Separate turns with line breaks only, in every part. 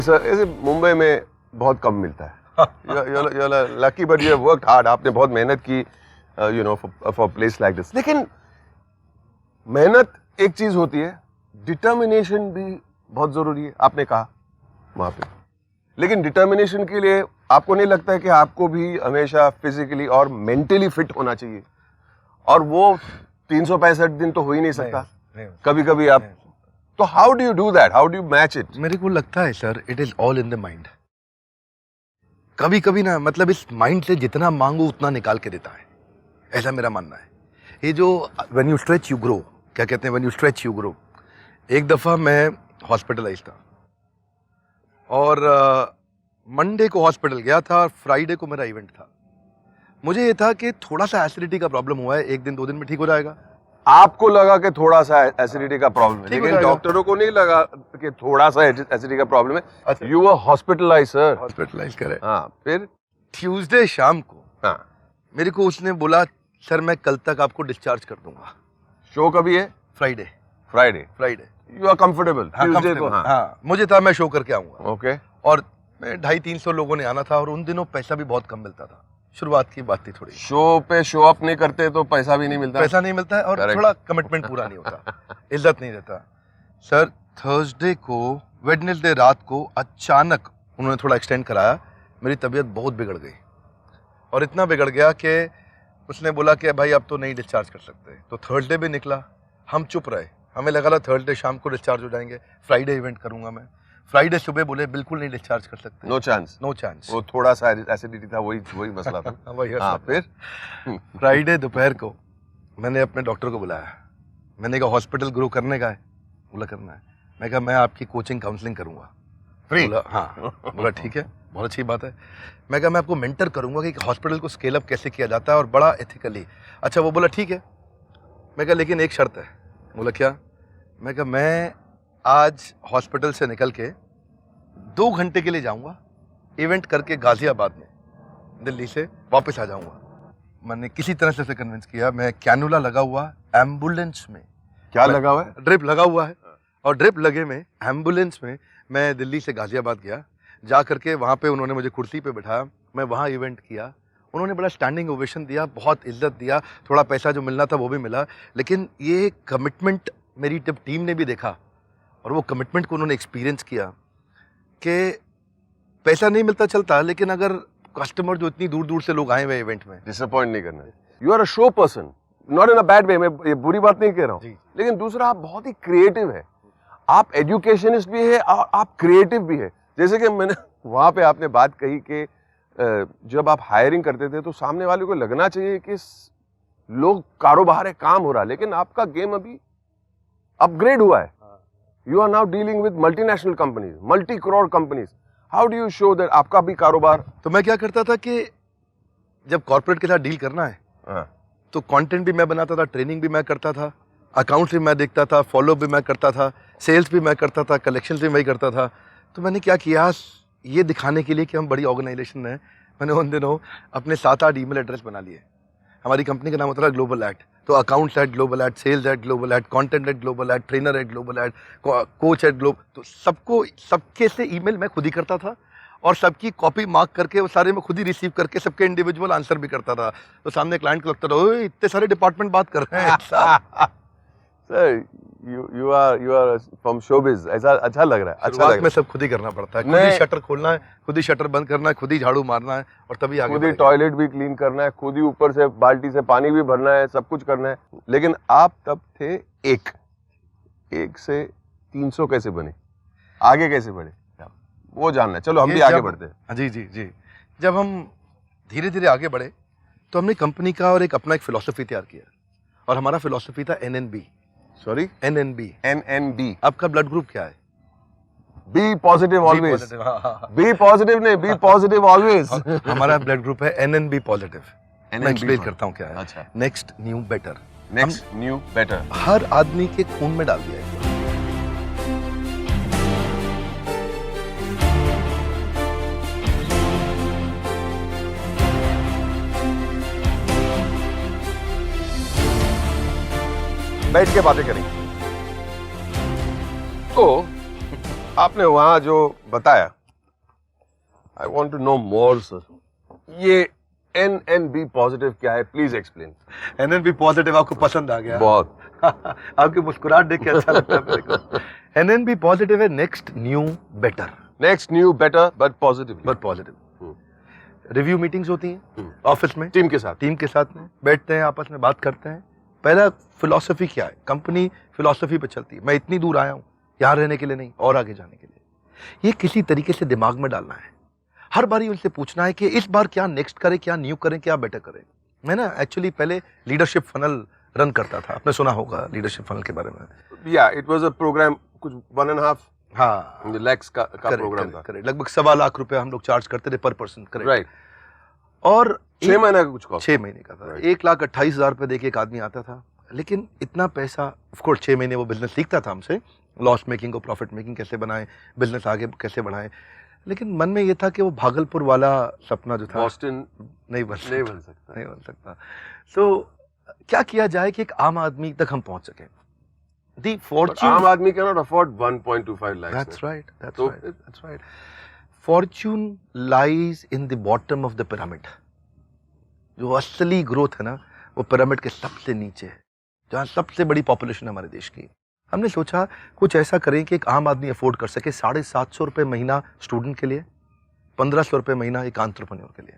Sir ऐसे मुंबई में बहुत कम मिलता है। you're lucky but you have worked hard. आपने बहुत मेहनत की you know for a place like this. लेकिन मेहनत एक चीज होती है, डिटर्मिनेशन भी बहुत जरूरी है, आपने कहा वहां पे। लेकिन डिटर्मिनेशन के लिए आपको नहीं लगता है कि आपको भी हमेशा फिजिकली और मेंटली फिट होना चाहिए? और वो 365 दिन तो हो ही नहीं सकता, कभी कभी आप, तो how do you do that, how do you match it?
मेरे को लगता है sir, it is all in the mind. कभी कभी ना, मतलब इस माइंड से जितना मांगो उतना निकाल के देता है, ऐसा मेरा मानना है। ये जो when you stretch you grow, क्या कहते हैं, when you stretch you grow. एक दफा मैं हॉस्पिटलाइज था और मंडे को हॉस्पिटल गया था और फ्राइडे को मेरा इवेंट था। मुझे ये था कि थोड़ा सा एसिडिटी का प्रॉब्लम हुआ है, 1 दिन 2 दिन में ठीक हो जाएगा।
आपको लगा कि थोड़ा सा एसिडिटी का प्रॉब्लम है, लेकिन डॉक्टरों को नहीं लगा कि थोड़ा सा एसिडिटी का प्रॉब्लम है।
अच्छा।
You were hospitalise sir.
Hospitalise करे।
हाँ, फिर
ट्यूसडे शाम को
हाँ,
मेरे को उसने बोला, सर मैं कल तक आपको डिस्चार्ज कर दूंगा।
शो कभी है?
Friday.
Friday. You are comfortable Tuesday को?
हाँ, मुझे था मैं शो करके आऊंगा।
ओके।
और 250-300 लोगों ने आना था और उन दिनों पैसा भी बहुत कम मिलता था, शुरुआत की बात थी थोड़ी।
शो पे शो अप नहीं करते तो पैसा भी नहीं मिलता।
पैसा नहीं मिलता है और
Correct.
थोड़ा कमिटमेंट पूरा नहीं होता, इज्जत नहीं रहता। सर थर्सडे को, वेडनेसडे रात को अचानक उन्होंने थोड़ा एक्सटेंड कराया, मेरी तबीयत बहुत बिगड़ गई और इतना बिगड़ गया कि उसने बोला कि भाई अब तो नहीं डिस्चार्ज कर सकते। तो थर्सडे भी निकला, हम चुप रहे, हमें लगा था थर्सडे शाम को डिस्चार्ज हो जाएंगे, फ्राइडे इवेंट करूंगा मैं। फ्राइडे सुबह बोले बिल्कुल नहीं डिस्चार्ज कर सकते,
नो चांस।
No chance.
वो थोड़ा सा एसिडिटी था, वही मसला था।
वही
हाँ, फिर
फ्राइडे दोपहर को मैंने अपने डॉक्टर को बुलाया, मैंने कहा हॉस्पिटल ग्रो करने का है? बोला करना है। मैं कहा मैं आपकी कोचिंग काउंसलिंग करूंगा।
फ्री?
बोला हाँ। बोला ठीक है, बहुत अच्छी बात है। मैं कहा मैं आपको मेंटर करूंगा कि हॉस्पिटल को स्केल अप कैसे किया जाता है और बड़ा एथिकली। अच्छा, वो बोला ठीक है। मैं कहा लेकिन एक शर्त है। बोला क्या? मैं कहा मैं आज हॉस्पिटल से निकल के 2 घंटे के लिए जाऊंगा, इवेंट करके गाजियाबाद में दिल्ली से वापस आ जाऊंगा। मैंने किसी तरह से कन्विंस किया, मैं कैनुला लगा हुआ एम्बुलेंस में।
क्या लगा हुआ है?
ड्रिप लगा हुआ है और ड्रिप लगे में एम्बुलेंस में मैं दिल्ली से गाजियाबाद गया। जा करके वहाँ पे उन्होंने मुझे कुर्सी पे बिठाया, मैं वहाँ इवेंट किया। उन्होंने बड़ा स्टैंडिंग ओवेशन दिया, बहुत इज्जत दिया, थोड़ा पैसा जो मिलना था वो भी मिला। लेकिन ये कमिटमेंट मेरी जब टीम ने भी देखा और वो कमिटमेंट को उन्होंने एक्सपीरियंस किया कि पैसा नहीं मिलता चलता, लेकिन अगर कस्टमर जो इतनी दूर दूर से लोग आए हुए इवेंट में,
डिसअपॉइंट नहीं करना। You are a show person, not in a bad way, मैं ये बुरी बात नहीं कह रहा हूँ। लेकिन दूसरा, आप बहुत ही क्रिएटिव है, आप एजुकेशनिस्ट भी है और आप क्रिएटिव भी है। जैसे कि मैंने वहां पे आपने बात कही कि जब आप हायरिंग करते थे तो सामने वाले को लगना चाहिए कि लोग कारोबार है, काम हो रहा है, लेकिन आपका गेम अभी अपग्रेड हुआ है। You are now dealing with multinational companies, multi crore companies. How do you show that आपका भी कारोबार?
तो मैं क्या करता था कि जब कॉर्पोरेट के साथ डील करना है तो कंटेंट भी मैं बनाता था, ट्रेनिंग भी मैं करता था, अकाउंट्स भी मैं देखता था, फॉलो भी मैं करता था, सेल्स भी मैं करता था, कलेक्शन भी मैं करता था। तो मैंने क्या किया, ये दिखाने के लिए कि हम बड़ी ऑर्गेनाइजेशन है, मैंने उन दिनों अपने 7-8 ईमेल एड्रेस बना लिए। हमारी कंपनी का नाम होता था ग्लोबल एट, तो accounts at global at, sales at global at, content at global at, trainer at global at, coach at global. तो सबको, सबके से ईमेल मैं खुद ही करता था और सबकी कॉपी मार्क करके वो सारे मैं खुद ही रिसीव करके सबके इंडिविजुअल आंसर भी करता था। तो सामने क्लाइंट को लगता था ओए इतने सारे डिपार्टमेंट बात कर रहे हैं।
Sir you are from showbiz, ऐसा अच्छा लग रहा है। अच्छा लग रहा
में सब खुद ही करना पड़ता है, खुद ही शटर खोलना है, खुद ही शटर बंद करना है, खुद ही झाड़ू मारना है और तभी आगे
खुद ही टॉयलेट भी क्लीन करना है, खुद ही ऊपर से बाल्टी से पानी भी भरना है, सब कुछ करना है। लेकिन आप तब थे एक से 300 कैसे बने, आगे कैसे बढ़े, वो जानना है। चलो हम भी आगे बढ़ते हैं।
जी। जब हम धीरे धीरे आगे बढ़े तो हमने कंपनी का और अपना एक फिलॉसफी तैयार किया और हमारा फिलॉसफी था NNB।
Sorry, NNB।
आपका ब्लड ग्रुप क्या है?
B positive always. B positive नहीं, बी पॉजिटिव ऑलवेज।
हमारा ब्लड ग्रुप है NNB पॉजिटिव। मैं एक्सप्लेन करता हूँ क्या है।
अच्छा।
Next new better.
Next new better
हर आदमी के खून में डाल दिया है। बैठ के बातें करेंगे।
तो आपने वहां जो बताया, I want to know more sir. ये NNB पॉजिटिव क्या है, प्लीज एक्सप्लेन।
NNB पॉजिटिव आपको पसंद आ गया?
बहुत।
आपकी मुस्कुराहट देख के अच्छा लगता है मेरे को। NNB पॉजिटिव है next new better.
Next new better but positive.
But positive. Review meetings होती हैं ऑफिस में,
टीम के साथ
में बैठते हैं, आपस में बात करते हैं। पहला फिलॉसफी क्या है, कंपनी फिलॉसफी पे चलती है। मैं इतनी दूर आया हूँ यहाँ रहने के लिए नहीं, और आगे जाने के लिए। ये किसी तरीके से दिमाग में डालना है। हर बारी उनसे पूछना है कि इस बार क्या नेक्स्ट करें, क्या न्यू करें, क्या बेटर करें। मैं ना एक्चुअली पहले लीडरशिप फनल रन करता था, आपने सुना होगा लीडरशिप फनल के बारे में।
या इट वाज अ प्रोग्राम, कुछ 1.5
हाँ
लैक्स का प्रोग्राम था।
करेक्ट, लगभग 1.25 लाख रुपए हम लोग चार्ज करते थे पर पर्सन। Correct,
right.
और
6 महीने का कुछ कॉस्ट,
6 महीने का था। 1,28,000 रुपए देके एक आदमी आता था। लेकिन इतना पैसा, ऑफ कोर्स 6 महीने वो बिजनेस सीखता था हमसे, लॉस मेकिंग को प्रॉफिट मेकिंग कैसे बनाएं, बिजनेस आगे कैसे बढ़ाएं। लेकिन मन में ये था कि वो भागलपुर वाला सपना जो था,
बॉस्टन
नहीं बन
सकता।
तो क्या किया जाए कि एक आम आदमी तक हम पहुंच सके। दी फॉर्च्यून,
आम आदमी can not afford 1.25 lakh.
That's right. Fortune lies in the bottom of the pyramid. जो असली ग्रोथ है ना, वो पिरामिड के सबसे नीचे है, जहाँ सबसे बड़ी पॉपुलेशन है हमारे देश की। हमने सोचा कुछ ऐसा करें कि एक आम आदमी अफोर्ड कर सके। 750 रुपये महीना स्टूडेंट के लिए, 1500 रुपये महीना एक एंटरप्रेन्योर के लिए।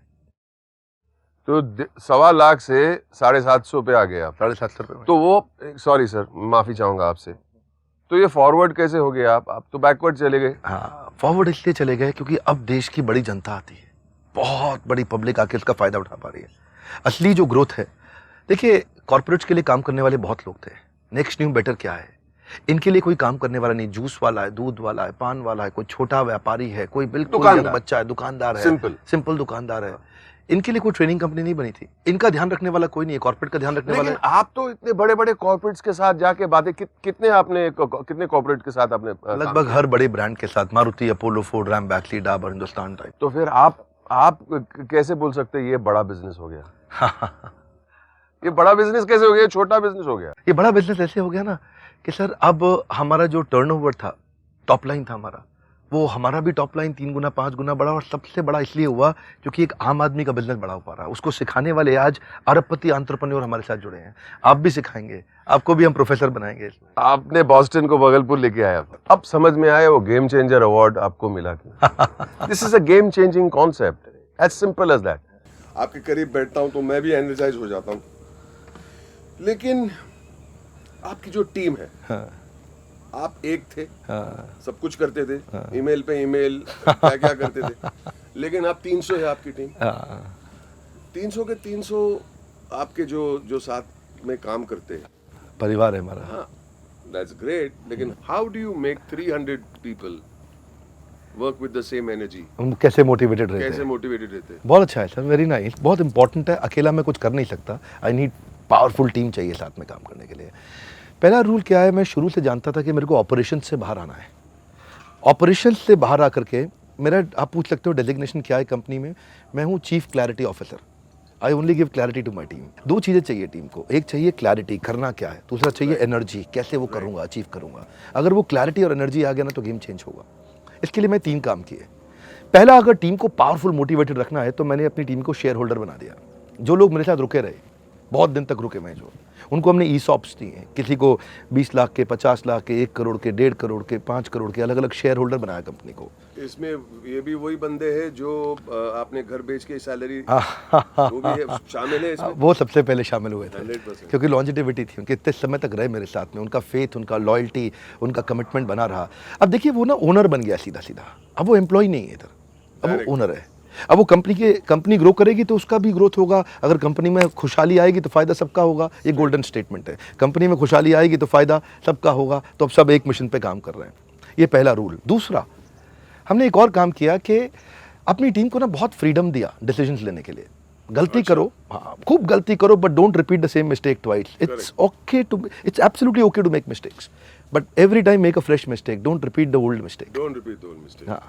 तो 1.25 लाख से 750 पे आ गए आप।
750 रुपये।
तो वो, सॉरी सर, माफी चाहूंगा आपसे, तो ये फॉरवर्ड कैसे हो गया? आप तो बैकवर्ड चले गए।
हाँ, फॉरवर्ड इसलिए चले गए क्योंकि अब देश की बड़ी जनता आती है, बहुत बड़ी पब्लिक आके इसका फायदा उठा पा रही है। असली जो ग्रोथ है, देखिए कॉर्पोरेट्स के लिए काम करने वाले बहुत लोग थे। नेक्स्ट न्यू बेटर क्या है, इनके लिए कोई काम करने वाला नहीं। जूस वाला है, दूध वाला है, पान वाला है, कोई छोटा व्यापारी है, कोई बिल्कुल यंग बच्चा है, दुकानदार है, सिंपल दुकानदार है। इनके लिए कोई ट्रेनिंग कंपनी नहीं बनी थी। इनका ध्यान रखने वाला कोई नहीं है, कॉर्पोरेट का ध्यान रखने वाला है।
आप तो इतने बड़े बड़े कॉर्पोरेट्स के साथ जाके बातें, कितने कॉर्पोरेट के साथ आपने?
लगभग हर बड़े ब्रांड के साथ, मारुति, अपोलो, फोर्ड, रैम, बैक्ली, डाबर, हिंदुस्तान टाइप।
तो फिर आप कैसे बोल सकते हैं ये बड़ा बिजनेस हो गया? ये बड़ा बिजनेस कैसे हो गया, छोटा बिजनेस हो गया?
ये बड़ा बिजनेस ऐसे हो गया ना कि सर, अब हमारा जो टर्नओवर था, टॉप लाइन था हमारा, वो हमारा भी टॉप लाइन 3 गुना 5 गुना बड़ा। और सबसे बड़ा इसलिए हुआ क्योंकि एक आम आदमी का बिजनेस बड़ा हो पा रहा है। उसको सिखाने वाले आज अरबपति एंटरप्रेन्योर हमारे साथ जुड़े हैं। आप भी सिखाएंगे, आपको भी हम प्रोफेसर बनाएंगे।
आपने बॉस्टन को भागलपुर लेके आया, अब समझ में आया वो गेम चेंजर अवार्ड आपको मिला। This is a game changing concept, as simple as that. आपके करीब बैठता हूं तो मैं भी एनर्जाइज हो जाता हूं। लेकिन आपकी जो टीम है, आप एक थे, सब कुछ करते थे, ईमेल पे ईमेल, क्या क्या करते थे। लेकिन आप 300 है आपकी टीम। 300 के 300 आपके जो साथ में काम करते हैं,
परिवार है हमारा।
हाँ, दैट्स ग्रेट। लेकिन how do you make 300 people work with the same energy?
हम कैसे मोटिवेटेड रहते हैं?
कैसे मोटिवेटेड रहते हैं?
बहुत अच्छा है सर, वेरी नाइस, बहुत इंपॉर्टेंट है। अकेला मैं कुछ कर नहीं सकता, आई नीड पावरफुल टीम चाहिए साथ में काम करने के लिए। पहला रूल क्या है, मैं शुरू से जानता था कि मेरे को ऑपरेशन से बाहर आना है। ऑपरेशन से बाहर आकर के मेरा, आप पूछ सकते हो डेजिग्नेशन क्या है कंपनी में, मैं हूँ chief clarity officer. I only give clarity to my team. 2 चीज़ें चाहिए टीम को, एक चाहिए क्लैरिटी, करना क्या है, दूसरा चाहिए एनर्जी, कैसे वो करूँगा, अचीव करूँगा। अगर वो क्लैरिटी और एनर्जी आ गया ना तो गेम चेंज होगा। इसके लिए मैं 3 काम किए। पहला, अगर टीम को पावरफुल मोटिवेटेड रखना है तो मैंने अपनी टीम को शेयर होल्डर बना दिया। जो लोग मेरे साथ रुके रहे, बहुत दिन तक रुके मैं, जो उनको हमने ईसॉप्स दिए। किसी को 20 लाख के, 50 लाख के, 1 करोड़ के, 1.5 करोड़ के, 5 करोड़ के, अलग अलग शेयर होल्डर बनाया कंपनी को।
इसमें ये भी वही बंदे हैं जो आपने घर बेच के सैलरी, वो भी शामिल है इसमें?
वो सबसे पहले शामिल हुए थे
100%।
क्योंकि लॉन्जिटिविटी थी उनके, इतने समय तक रहे मेरे साथ में, उनका फेथ, उनका लॉयल्टी, उनका कमिटमेंट बना रहा। अब देखिए वो ना ओनर बन गया सीधा सीधा। अब वो एम्प्लॉय नहीं है इधर, अब वो ओनर है। अब वो कंपनी ग्रो करेगी तो उसका भी ग्रोथ होगा। अगर कंपनी में खुशहाली आएगी तो फायदा सबका होगा। ये गोल्डन स्टेटमेंट है, कंपनी में खुशहाली आएगी तो फायदा सबका होगा। तो अब सब एक मिशन पे काम कर रहे हैं, ये पहला रूल। दूसरा, हमने एक और काम किया कि अपनी टीम को ना बहुत फ्रीडम दिया डिसीजंस लेने के लिए। गलती करो, हाँ खूब गलती करो, but don't repeat the same mistake twice. It's absolutely okay to make mistakes, but every time make a fresh mistake, don't repeat the old mistake. हाँ,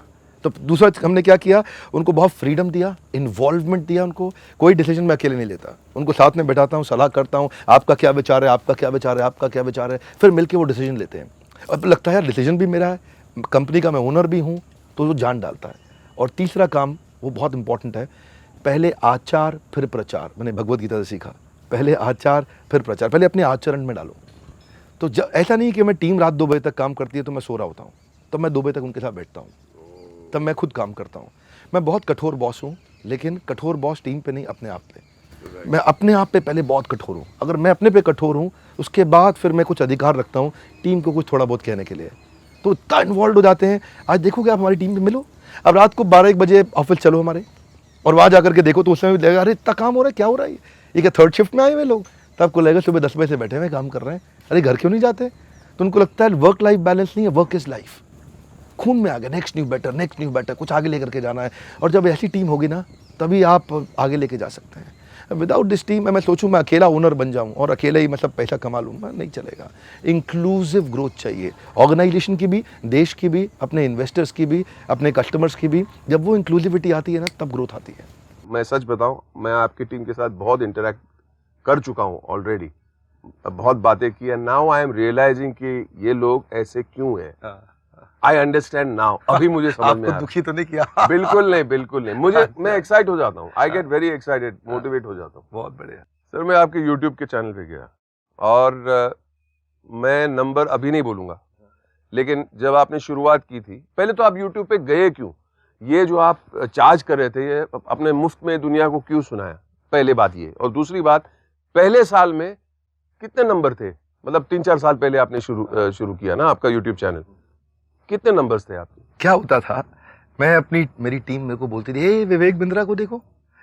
तो दूसरा हमने क्या किया, उनको बहुत फ्रीडम दिया, इन्वॉल्वमेंट दिया उनको। कोई डिसीजन मैं अकेले नहीं लेता, उनको साथ में बैठाता हूँ, सलाह करता हूँ, आपका क्या विचार है, आपका क्या विचार है, आपका क्या विचार है, फिर मिलके वो डिसीजन लेते हैं। अब लगता है यार डिसीजन भी मेरा है, कंपनी का मैं ओनर भी हूँ, तो वो जान डालता है। और तीसरा काम वो बहुत इंपॉर्टेंट है, पहले आचार फिर प्रचार। मैंने भगवत गीता से सीखा, पहले आचार फिर प्रचार, पहले अपने आचरण में डालो। तो जब ऐसा नहीं कि मैं टीम रात 2 बजे तक काम करती है तो मैं सो रहा होता हूँ, तब मैं 2 बजे तक उनके साथ बैठता हूँ, तब मैं खुद काम करता हूँ। मैं बहुत कठोर बॉस हूँ, लेकिन कठोर बॉस टीम पे नहीं, अपने आप पे। मैं अपने आप पे पहले बहुत कठोर हूँ। अगर मैं अपने पे कठोर हूँ, उसके बाद फिर मैं कुछ अधिकार रखता हूँ टीम को कुछ थोड़ा बहुत कहने के लिए। तो इतना इन्वॉल्व हो जाते हैं। आज देखोगे आप हमारी टीम में मिलो, अब रात को 12-1 बजे ऑफिस चलो हमारे, और वहाँ जाकर के देखो तो उसमें भी लगेगा अरे इतना काम हो रहा है, क्या हो रहा है, ये क्या थर्ड शिफ्ट में आए हुए लोग। तब आपको लगेगा सुबह 10 बजे से बैठे हुए काम कर रहे हैं, अरे घर क्यों नहीं जाते। तो उनको लगता है वर्क लाइफ बैलेंस नहीं है, वर्क इज लाइफ। खून में आ गया नेक्स्ट न्यू बेटर, कुछ आगे लेकर के जाना है। और जब ऐसी टीम होगी ना, तभी आप आगे लेके जा सकते हैं। विदाउट दिस टीम मैं सोचूं मैं अकेला ओनर बन जाऊं और अकेले ही मतलब पैसा कमा लूँगा, नहीं चलेगा। इंक्लूसिव ग्रोथ चाहिए ऑर्गेनाइजेशन की भी, देश की भी, अपने इन्वेस्टर्स की भी, अपने कस्टमर्स की भी। जब वो इंक्लूसिविटी आती है ना, तब ग्रोथ आती है।
मैं सच बताऊं, मैं आपकी टीम के साथ बहुत इंटरेक्ट कर चुका हूं ऑलरेडी, बहुत बातें की है। नाउ आई एम रियलाइजिंग कि ये लोग ऐसे क्यों हैं। I understand now. अभी मुझे समझ में
आपको
आ
दुखी तो नहीं किया?
रहा। बिल्कुल नहीं। मुझे मैं एक्साइट हो जाता हूँ, I get very excited, motivate हो जाता हूँ।
बहुत बढ़िया
सर, मैं आपके यूट्यूब के चैनल पे गया और मैं नंबर अभी नहीं बोलूंगा, लेकिन जब आपने शुरुआत की थी, पहले तो आप यूट्यूब पे गए क्यों? ये जो आप चार्ज कर रहे थे, ये अपने मुफ्त में दुनिया को क्यों सुनाया? पहले बात ये। और दूसरी बात, पहले साल में कितने नंबर थे? मतलब 3-4 साल पहले आपने शुरू किया ना आपका यूट्यूब चैनल, कितने नंबर्स थे आपके?
क्या होता था, मैं मेरी टीम मेरे को बोलती थी, ए विवेक बिंद्रा को देखो,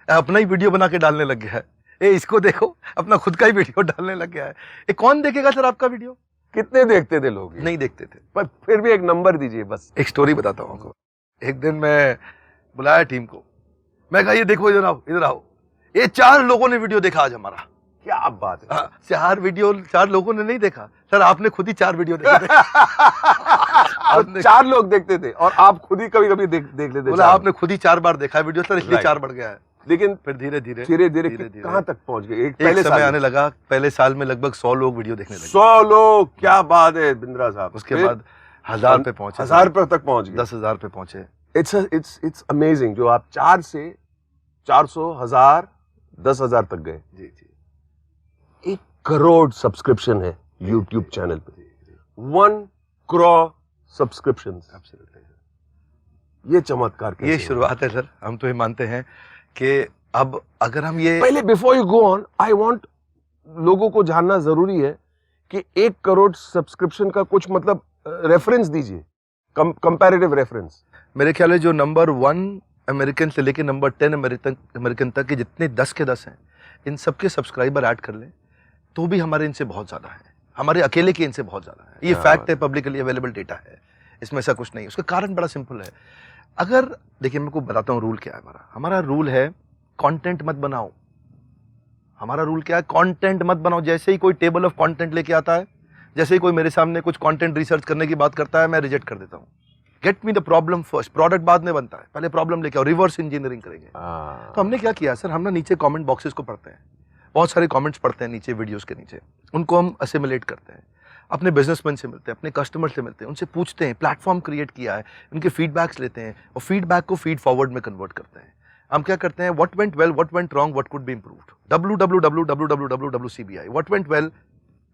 अपना ही वीडियो बना के डालने लग गया है। ए इसको देखो, अपना खुद का ही वीडियो डालने लग गया है। ए कौन देखेगा सर आपका वीडियो?
कितने देखते थे लोग?
नहीं देखते थे।
पर फिर भी एक नंबर दीजिए बस।
एक स्टोरी बताता हूँ आपको। एक दिन मैं बुलाया टीम को, मैं कहा ये देखो, इधर आओ। ये 4 लोगों ने वीडियो देखा आज हमारा।
क्या बात है।
4 लोगों ने नहीं देखा सर, आपने खुद ही 4 वीडियो देखे थे।
आपने 4 लोग देखते थे और आप खुद ही कभी-कभी देख लेते थे।
बोला आपने खुद ही 4 बार देखा है वीडियो सर, इसलिए 4 बढ़ गया है।
लेकिन
फिर धीरे धीरे
कहां तक पहुंच गए?
पहले समय आने लगा, पहले साल में लगभग 100 लोग वीडियो देखने लगे।
100 लोग, क्या बात है बिंद्रा साहब।
उसके बाद 1000 पे पहुंचे,
1000 पे तक पहुंच गए,
10,000 पे पहुंचे।
इट्स अमेजिंग जो आप 4 से 400, 1000, 10,000 तक गए।
जी
1 करोड़ सब्सक्रिप्शन है यूट्यूब चैनल पे। 1 करोड़ सब्सक्रिप्शंस। ये चमत्कार कैसे?
ये शुरुआत है सर, हम तो ये मानते हैं कि अब अगर हम ये
पहले before you go on, I want लोगों को जानना जरूरी है कि 1 करोड़ सब्सक्रिप्शन का कुछ मतलब रेफरेंस दीजिए, कंपैरेटिव रेफरेंस।
मेरे ख्याल है जो नंबर 1 अमेरिकन से लेके नंबर 10 अमेरिकन तक के जितने 10 के 10 हैं, इन सबके सब्सक्राइबर ऐड कर लें तो भी हमारे इनसे बहुत ज़्यादा है, हमारे अकेले के इनसे बहुत ज़्यादा है। ये फैक्ट है, पब्लिकली अवेलेबल डेटा है, इसमें ऐसा कुछ नहीं। उसका कारण बड़ा सिंपल है। अगर देखिए मैं आपको बताता हूँ रूल क्या है हमारा रूल है कंटेंट मत बनाओ। हमारा रूल क्या है? कंटेंट मत बनाओ। जैसे ही कोई टेबल ऑफ कंटेंट लेके आता है, जैसे ही कोई मेरे सामने कुछ कंटेंट रिसर्च करने की बात करता है, मैं रिजेक्ट कर देता हूँ। Get me the problem first, product बाद में बनता है, पहले प्रॉब्लम लेके आओ, रिवर्स इंजीनियरिंग करेंगे। तो हमने क्या किया सर, हम ना नीचे कमेंट बॉक्सेस को पढ़ते हैं, बहुत सारे कमेंट्स पढ़ते हैं नीचे वीडियोस के नीचे, उनको हम असिमुलेट करते हैं, अपने बिजनेसमैन से मिलते हैं, अपने कस्टमर से मिलते हैं, उनसे पूछते हैं, प्लेटफॉर्म क्रिएट किया है, उनके फीडबैक्स लेते हैं और फीडबैक को फीड फॉरवर्ड में कन्वर्ट करते हैं। हम क्या करते हैं, what went well, what went wrong, what could be improved, www.wcbi, what went well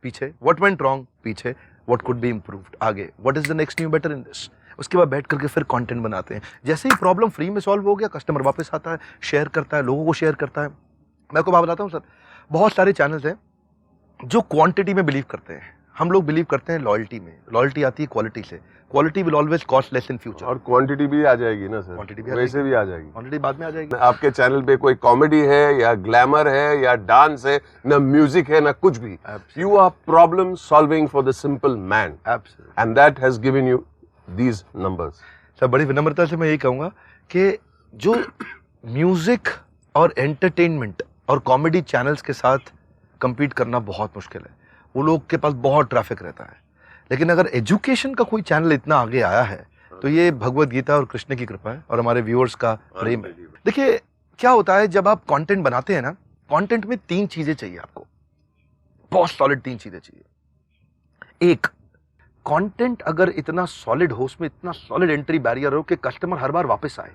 पीछे, व्हाट वेंट रॉन्ग पीछे, व्हाट कुड बी इंप्रूव्ड आगे, what is the next new better in this. उसके बाद बैठ करके फिर कंटेंट बनाते हैं। जैसे ही प्रॉब्लम फ्री में सॉल्व हो गया, कस्टमर वापस आता है, शेयर करता है, लोगों को शेयर करता है। मैं आपको बात बताता हूँ सर, बहुत सारे चैनल्स हैं जो क्वांटिटी में बिलीव करते हैं, हम लोग बिलीव करते हैं लॉयल्टी में। लॉयल्टी आती है क्वालिटी से, quality will always cost less in future.
और क्वांटिटी भी आ जाएगी ना सर,
क्वांटिटी भी
वैसे भी आ जाएगी,
क्वांटिटी बाद में आ जाएगी।
आपके चैनल पे कोई कॉमेडी है या ग्लैमर है या डांस है, ना म्यूजिक है, ना कुछ भी। You are problem solving for the simple man, and that has given you these numbers.
Sir बड़ी विनम्रता से मैं यही कहूँगा कि जो म्यूजिक और एंटरटेनमेंट और कॉमेडी चैनल्स के साथ compete करना बहुत मुश्किल है, वो लोग के पास बहुत ट्रैफिक रहता है। लेकिन अगर एजुकेशन का कोई चैनल इतना आगे आया है तो ये भगवत गीता और कृष्ण की कृपा है और हमारे व्यूअर्स का प्रेम है। देखिए क्या होता है, जब आप कंटेंट बनाते हैं ना, कंटेंट में 3 चीजें चाहिए आपको, बहुत सॉलिड 3 चीजें चाहिए। एक, कंटेंट अगर इतना सॉलिड हो, उसमें इतना सॉलिड एंट्री बैरियर हो कि कस्टमर हर बार वापस आए,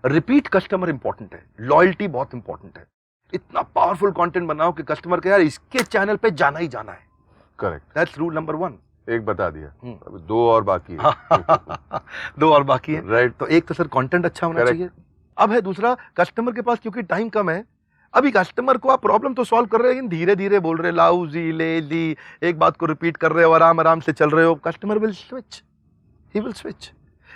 रिपीट कस्टमर इंपॉर्टेंट है, लॉयल्टी बहुत इंपॉर्टेंट है। इतना पावरफुल कंटेंट बनाओ कि कस्टमर के यार इसके चैनल पे जाना ही जाना है।
Correct,
that's rule number 1।
एक बता दिया, अब 2 और बाकी है।
2 और बाकी है,
राइट।
तो एक तो सर कंटेंट अच्छा होना
Correct.
चाहिए। अब है दूसरा, कस्टमर के पास क्योंकि टाइम कम है, अभी कस्टमर को आप प्रॉब्लम तो सॉल्व कर रहे हैं, लेकिन धीरे धीरे बोल रहे, लाउजी लेजी, एक बात को रिपीट कर रहे हो, आराम आराम से चल रहे हो, customer will switch, he will switch.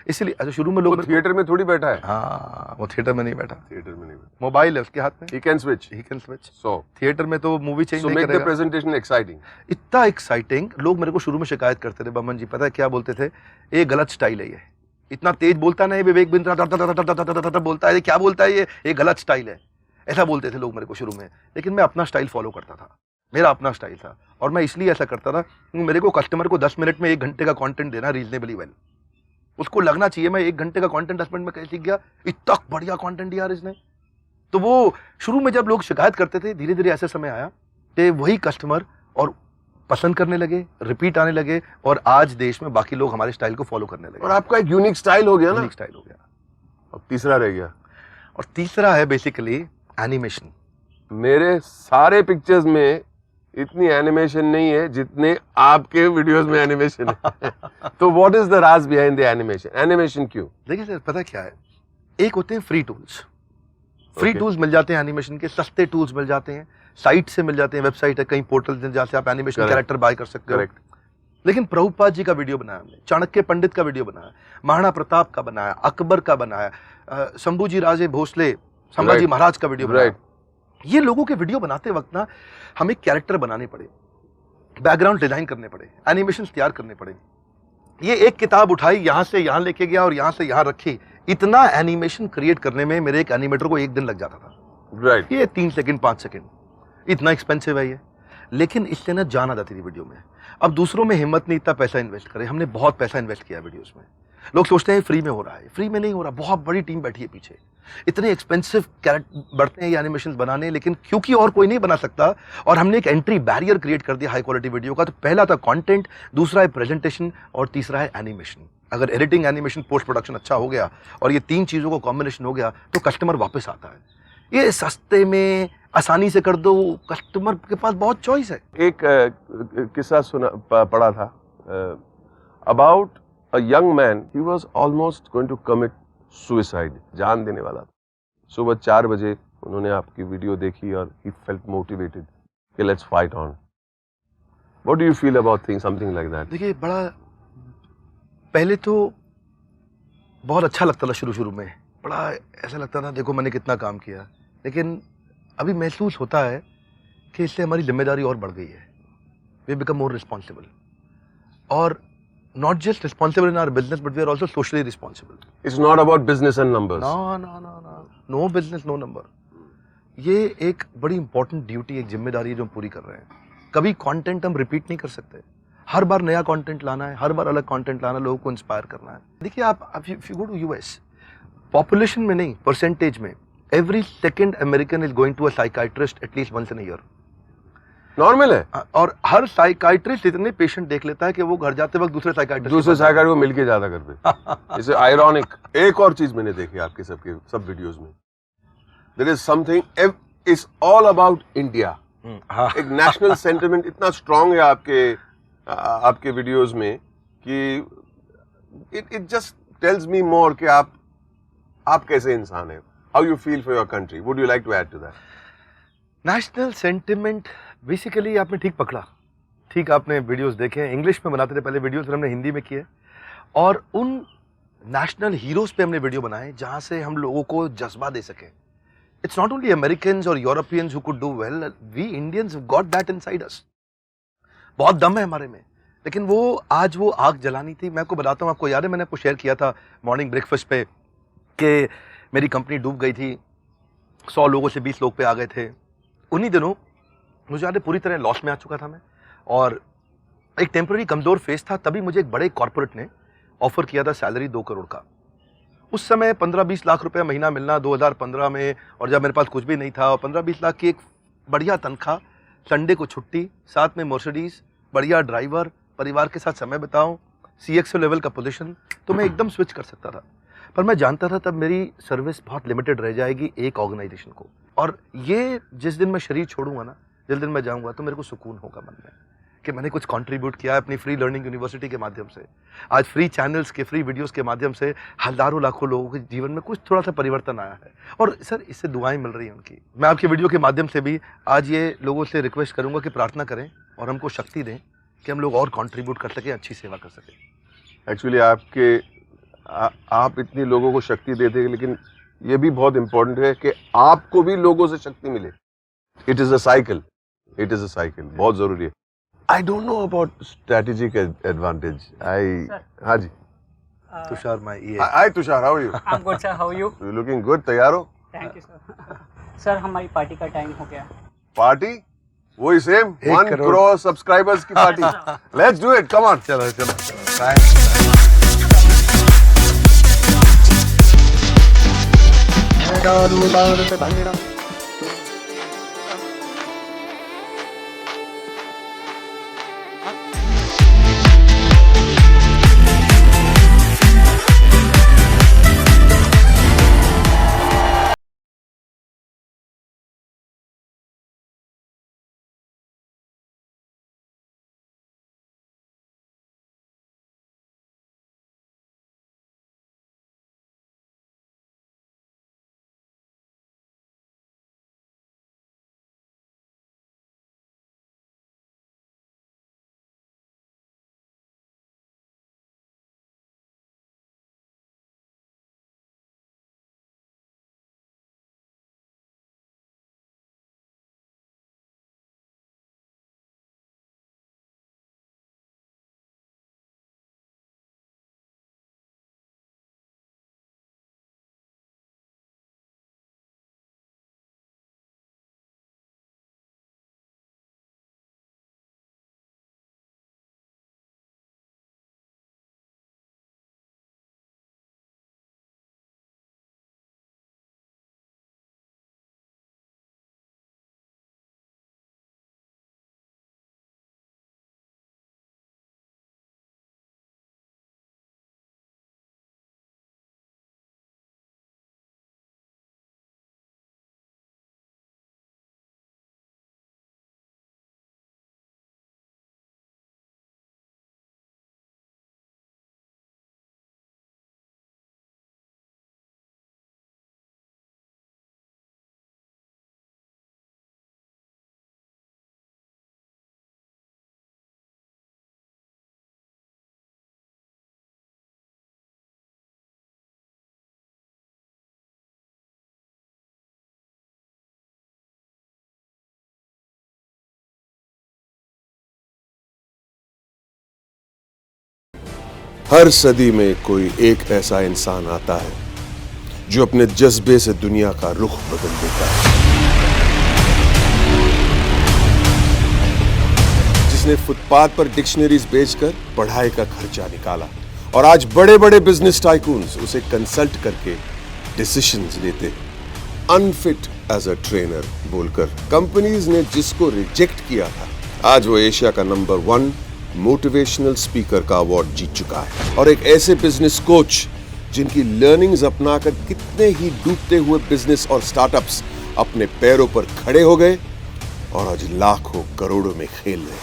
इसलिए अच्छा शुरू में लोग
थिएटर में थोड़ी बैठा है।
हाँ, वो थिएटर में नहीं बैठा,
थिएटर में नहीं बैठा,
मोबाइल है उसके हाथ में,
he can switch,
he can switch.
so
theatre में तो मूवी चेंज नहीं
make the
करेगा।
presentation exciting।
इतना एक्साइटिंग, लोग मेरे को शुरू में शिकायत करते थे, बमन जी पता है क्या बोलते थे, ये गलत स्टाइल है, ये इतना तेज बोलता नहीं, विवेक बिंद्रा बोलता है, क्या बोलता है ये गलत स्टाइल है, ऐसा बोलते थे लोग मेरे को शुरू में। लेकिन मैं अपना स्टाइल फॉलो करता था, मेरा अपना स्टाइल था, और मैं इसलिए ऐसा करता था क्योंकि मेरे को कस्टमर को 10 मिनट में 1 घंटे का कंटेंट देना रीजनेबली वेल, उसको लगना चाहिए मैं 1 घंटे का कंटेंट 10 मिनट में कैसे सीख गया, इतना बढ़िया कंटेंट यार इसने। तो वो शुरू में जब लोग शिकायत करते थे, धीरे धीरे ऐसे समय आया कि वही कस्टमर और पसंद करने लगे, रिपीट आने लगे, और आज देश में बाकी लोग हमारे स्टाइल को फॉलो करने लगे,
और आपका एक यूनिक स्टाइल हो गया ना।
यूनिक स्टाइल हो गया।
अब तीसरा रह गया,
और तीसरा है बेसिकली एनिमेशन।
मेरे सारे पिक्चर्स में इतनी एनिमेशन नहीं है जितने आपके वीडियोस में एनिमेशन है। तो व्हाट इज द राज बिहाइंड द एनिमेशन? एनिमेशन क्यों?
देखिए सर, पता क्या है, एक होते हैं free tools, free
Okay.
Tools मिल जाते हैं एनिमेशन के, सस्ते टूल्स मिल जाते हैं, साइट से मिल जाते हैं, वेबसाइट है, कई पोर्टल हैं जहाँ से आप एनिमेशन
Correct.
कैरेक्टर बाय कर सकते हो।
करेक्ट।
लेकिन प्रभुपाद जी का वीडियो बनाया हमने, चाणक्य पंडित का वीडियो बनाया, महाराणा प्रताप का बनाया, अकबर का बनाया, शंभूजी राजे भोसले, संभाजी
Right.
महाराज का वीडियो बनाया।
राइट।
ये लोगों के वीडियो बनाते वक्त ना हमें कैरेक्टर बनाने पड़े, बैकग्राउंड डिजाइन करने पड़े, एनिमेशन तैयार करने पड़े। ये एक किताब उठाई, यहाँ से यहाँ लेके गया और यहाँ से यहाँ रखी, इतना एनिमेशन क्रिएट करने में मेरे एक एनिमेटर को 1 दिन लग जाता था।
राइट।
ये 3 सेकंड 5 सेकंड, इतना एक्सपेंसिव है ये, लेकिन इससे ना जान आ जाती थी वीडियो में। अब दूसरों में हिम्मत नहीं इतना पैसा इन्वेस्ट करे, हमने बहुत पैसा इन्वेस्ट किया वीडियोस में। लोग सोचते हैं फ्री में हो रहा है, फ्री में नहीं हो रहा, बहुत बड़ी टीम बैठी है पीछे, इतने एक्सपेंसिव कैरेक्टर बढ़ते हैं ये एनिमेशन बनाने, लेकिन क्योंकि और कोई नहीं बना सकता, और हमने एक एंट्री बैरियर क्रिएट कर दिया हाई क्वालिटी वीडियो का। तो पहला था कंटेंट, दूसरा है प्रेजेंटेशन, और तीसरा है एनिमेशन। अगर एडिटिंग, एनिमेशन, पोस्ट प्रोडक्शन अच्छा हो गया और ये 3 चीजों को कॉम्बिनेशन हो गया तो कस्टमर वापस आता है। ये सस्ते में आसानी से कर दो, कस्टमर के पास बहुत चॉइस है।
एक किस्सा पढ़ा था about a young man, he was almost going to commit suicide, जान देने वाला था। सुबह 4 बजे उन्होंने आपकी वीडियो देखी और ही फेल्ट मोटिवेटेड कि let's fight on. What do you feel about thing something like that?
देखिए, बड़ा पहले तो बहुत अच्छा लगता था, शुरू में बड़ा ऐसा लगता था देखो मैंने कितना काम किया, लेकिन अभी महसूस होता है कि इससे हमारी जिम्मेदारी और बढ़ गई है। वी बिकम मोर रिस्पॉन्सिबल, और not just responsible in our business but we are also socially responsible.
It's not about business and numbers.
No business no number. ये एक बड़ी इंपॉर्टेंट ड्यूटी, एक जिम्मेदारी है जो हम पूरी कर रहे हैं। कभी कंटेंट हम रिपीट नहीं कर सकते, हर बार नया कंटेंट लाना है, हर बार अलग कंटेंट लाना, लोगों को इंस्पायर करना है। देखिए, आप if you go to US, population में नहीं, परसेंटेज में, every second American is going to a psychiatrist at least once in a year.
Normal है।
और हर साइकाइट्रिस्ट इतने पेशेंट देख लेता है कि वो घर जाते वक्त दूसरे
साइकाइट्रिस्ट को मिलके जाता घर पे। इसे आयरॉनिक। एक और चीज मैंने देखी आपके सब वीडियोस में, there is something, it's all about India. एक नेशनल सेंटिमेंट इतना स्ट्रांग है आपके वीडियोस में कि it just tells me more कि आप कैसे इंसान हैं, how you feel for your country. Would you like to add to that?
National sentiment basically आपने ठीक पकड़ा, ठीक आपने वीडियोस देखे हैं। इंग्लिश में बनाते थे पहले वीडियोस, फिर हमने हिंदी में किए, और उन नेशनल हीरोज पे हमने वीडियो बनाए जहां से हम लोगों को जज्बा दे सके। इट्स नॉट ओनली अमेरिकन्स और Europeans who could do well, we Indians got that inside us. बहुत दम है हमारे में, लेकिन वो आज वो आग जलानी थी। मैं आपको बताता हूँ, आपको याद है मैंने आपको शेयर किया था मॉर्निंग ब्रेकफास्ट पे कि मेरी कंपनी डूब गई थी, 100 लोगों से 20 लोग पे आ गए थे। उन्हीं दिनों मुझे याद है पूरी तरह लॉस में आ चुका था मैं, और एक टेम्पररी कमजोर फेस था। तभी मुझे एक बड़े कॉर्पोरेट ने ऑफर किया था सैलरी 2 करोड़ का। उस समय 15-20 लाख रुपए महीना मिलना 2015 में, और जब मेरे पास कुछ भी नहीं था, और 15-20 लाख की एक बढ़िया तनख्वाह, संडे को छुट्टी, साथ में मर्सिडीज, बढ़िया ड्राइवर, परिवार के साथ समय बिताऊं, CXO लेवल का पोजीशन, तो मैं एकदम स्विच कर सकता था। पर मैं जानता था तब मेरी सर्विस बहुत लिमिटेड रह जाएगी एक ऑर्गेनाइजेशन को, और ये जिस दिन मैं शरीर छोड़ूंगा ना, जिस दिन मैं जाऊंगा, तो मेरे को सुकून होगा मन में कि मैंने कुछ कंट्रीब्यूट किया है अपनी फ्री लर्निंग यूनिवर्सिटी के माध्यम से। आज फ्री चैनल्स के फ्री वीडियोस के माध्यम से हजारों लाखों लोगों के जीवन में कुछ थोड़ा सा परिवर्तन आया है, और सर इससे दुआएं मिल रही हैं उनकी। मैं आपकी वीडियो के माध्यम से भी आज ये लोगों से रिक्वेस्ट करूंगा कि प्रार्थना करें और हमको शक्ति दें कि हम लोग और कंट्रीब्यूट कर सकें, अच्छी सेवा कर सकें।
एक्चुअली आप इतनी लोगों को शक्ति देते हैं, लेकिन ये भी बहुत इंपॉर्टेंट है कि आपको भी लोगों से शक्ति मिले। इट इज अ साइकिल, बहुत जरूरी है। I don't know about strategic advantage. हाँ जी
Tushar my
hi Tushar, how are you?
I'm good sir, how are you?
You looking good. तैयार हो?
Thank you sir. सर हमारी पार्टी का टाइम हो गया।
पार्टी वही सेम
1
1 करोड़ सब्सक्राइबर्स की पार्टी। Let's do it, come on.
चलो चलो।
हर सदी में कोई एक ऐसा इंसान आता है जो अपने जज्बे से दुनिया का रुख बदल देता है, जिसने फुटपाथ पर डिक्शनरीज बेचकर पढ़ाई का खर्चा निकाला, और आज बड़े बड़े बिजनेस टाइकून्स उसे कंसल्ट करके डिसीजंस लेते हैं। अनफिट एज अ ट्रेनर बोलकर कंपनीज ने जिसको रिजेक्ट किया था, आज वो एशिया का नंबर 1 मोटिवेशनल स्पीकर का अवार्ड जीत चुका है। और एक ऐसे बिजनेस कोच जिनकी लर्निंग्स अपनाकर कितने ही डूबते हुए बिजनेस और स्टार्टअप्स अपने पैरों पर खड़े हो गए और आज लाखों करोड़ों में खेल रहे हैं।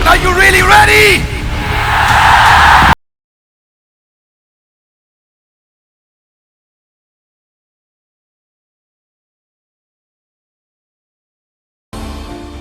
Are you really ready?